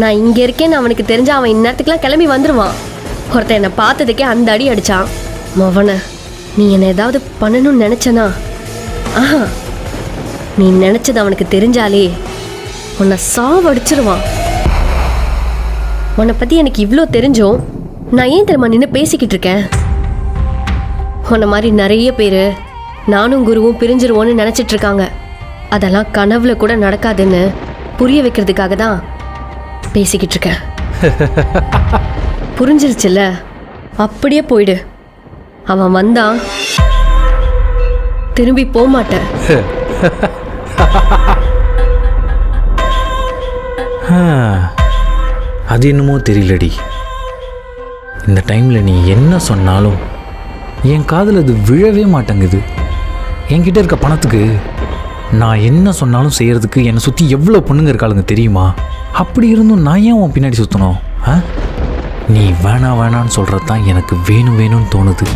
நான் இங்கே இருக்கேன்னு அவனுக்கு தெரிஞ்ச அவன் இந்நேரத்துக்குலாம் கிளம்பி வந்துடுவான். ஒருத்தன் என்னை பார்த்ததுக்கே அந்த அடி அடித்தான். மவனை, நீ என்னை ஏதாவது பண்ணணும்னு நினச்சனா? ஆஹா, நீ நினச்சது அவனுக்கு தெரிஞ்சாலே உன்னை சாவடிச்சிருவான். உன்னை பற்றி எனக்கு இவ்வளோ தெரிஞ்சும் நான் ஏன் தெரியுமா நின்று பேசிக்கிட்டு இருக்கேன்? உன்னை மாதிரி நிறைய பேர் நானும் குருவும் பிரிஞ்சிருவோன்னு நினச்சிட்டு இருக்காங்க. அதெல்லாம் கனவுல கூட நடக்காதுன்னு புரிய வைக்கிறதுக்காக தான் பேசிக்கிட்டு இருக்கேன். புரிஞ்சிருச்சுல்ல? அப்படியே போயிடு. அவன் வந்தான் திரும்பி போக மாட்டேன். அது என்னமோ தெரியலடி, இந்த டைமில் நீ என்ன சொன்னாலும் என் காதில் அது விழவே மாட்டேங்குது. என்கிட்ட இருக்க பணத்துக்கு நான் என்ன சொன்னாலும் செய்கிறதுக்கு என்னை சுற்றி எவ்வளோ பொண்ணுங்க இருக்காளுங்க தெரியுமா? அப்படி இருந்தும் நான் ஏன் உன் பின்னாடி சுற்றணும்? நீ வேணான்னு சொல்கிறது தான் எனக்கு வேணும்னு தோணுது.